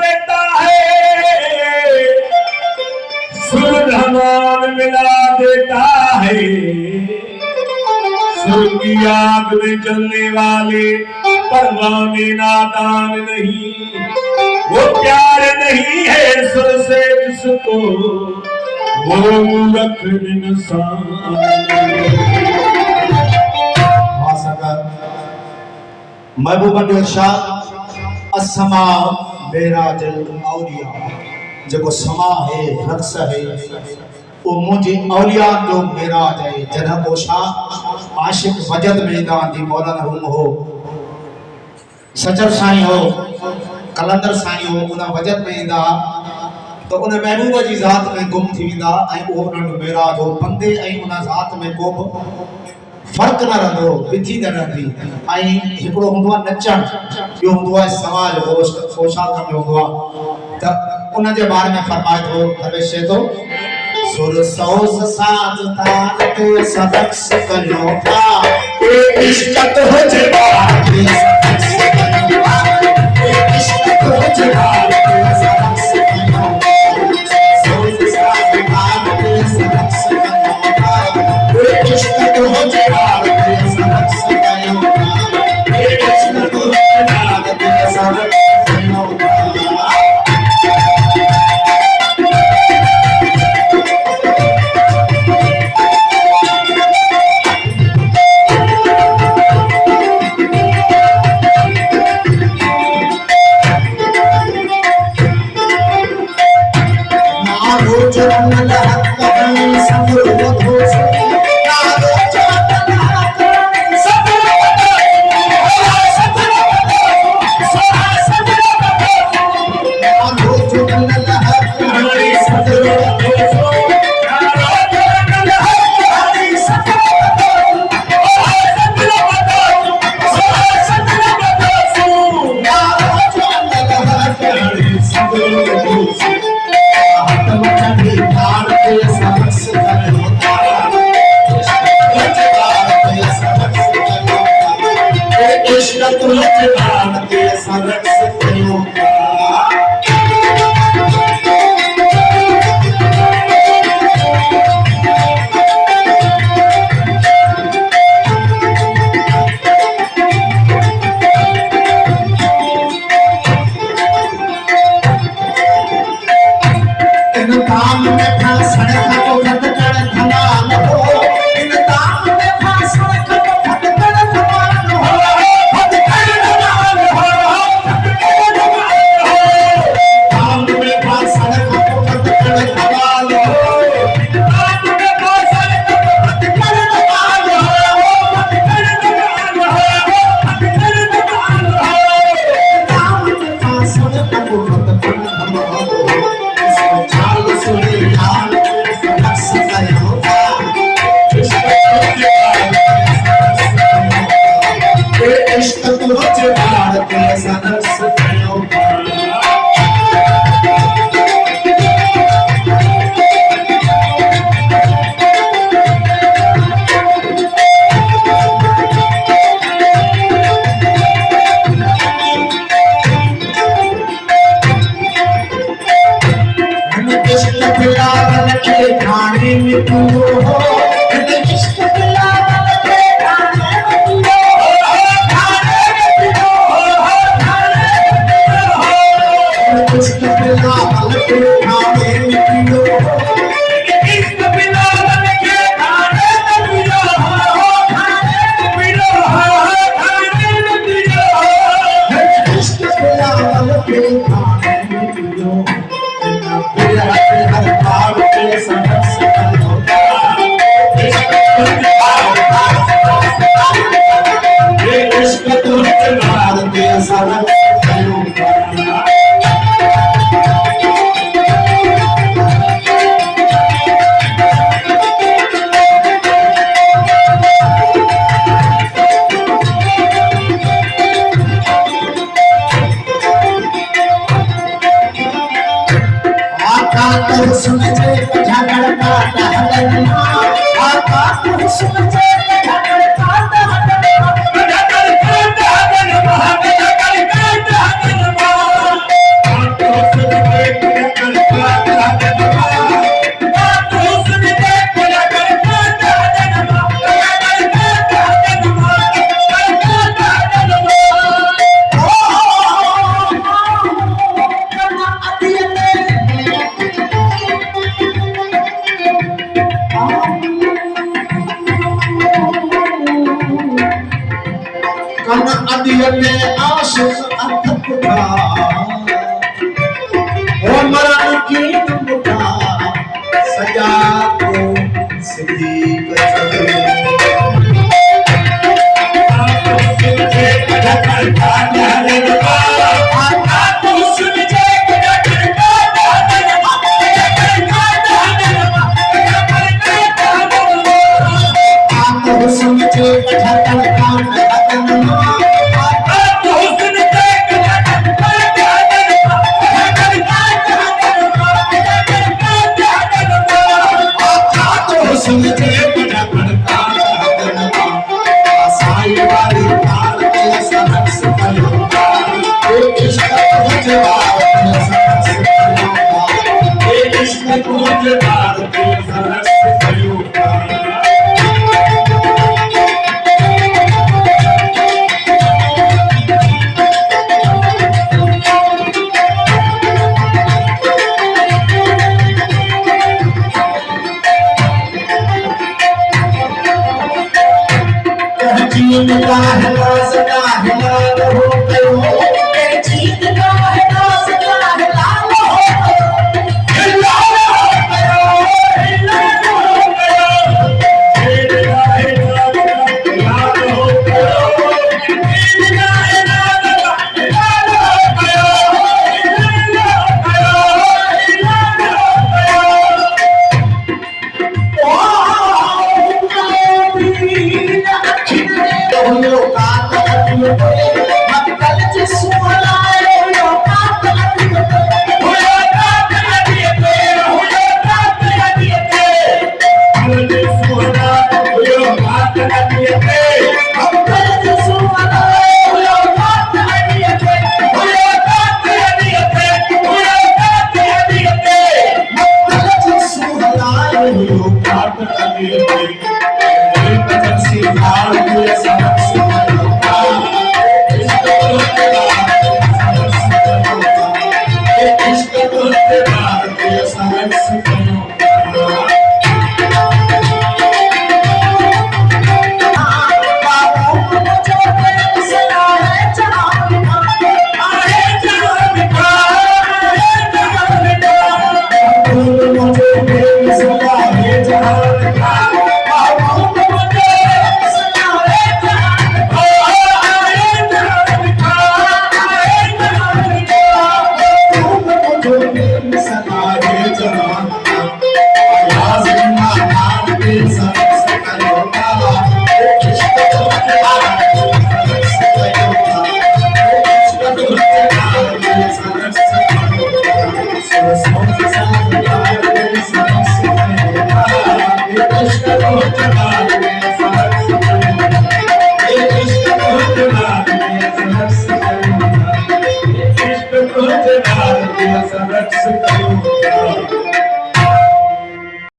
देता है, सुरधमान मिला देता है। सुर की आग में जलने वाले परवाने नादान नहीं, वो प्यार नहीं है सुर से जिसको, वो मूर्ख इंसान। महबूब इरशाद असमा मेरा दिल औलिया, जो समा है रक्स है वो मुझे औलिया जो मेरा जाए जन ओशा आशिक वजद मैदान दी मौलाना रूम हो सचर साईं हो कलंदर साईं हो उन वजद में तो उन महबूब जी ज़ात में गुम थी वेंदा ऐं उहो उन्हनि मेरा जो बंदे ऐं उन ज़ात में को फर्क न रहंदो, विधि न रहंदी। ऐं हिकिड़ो हूंदो आहे नचण, ॿियो हूंदो आहे समाज पोशाक में हूंदो आहे। त उन जे बारे में फरमाए थो दरवेश चए थो सुर सौस साज ताल ते सदक्स कयो था ए इश्क हो जवान ते सदक्स कयो था ए इश्क हो जवान ते सदक्स कयो सौस साज ताल ते सदक्स कयो था ए इश्क हो जवान ते सदक्स कयो था ए इश्क हो जवान ते सदक्स कयो था। इश्क तुझे भारती सरस करूँगा जीत का है नाज का है लाल हो गयो जीत का है नाज का है लाल हो लाल हो गयो लाल हो गयो जीत का है नाज का लाल हो गयो जीत का है नाज का लाल हो गयो लाल हो गयो यो कात अतियो मक्कल जिसु लाए यो कात अतियो हुयो कात अतियो हुयो कात अतियो मुझे सुना हुयो कात अतियो मक्कल जिसु लाए यो कात अतियो हुयो कात अतियो हुयो कात अतियो मक्कल जिसु लाए यो कात अतियो मेरे कदम से हार हुए सबक से करूँगा इश्क तुझे भारती सरस करूँगा Thank you.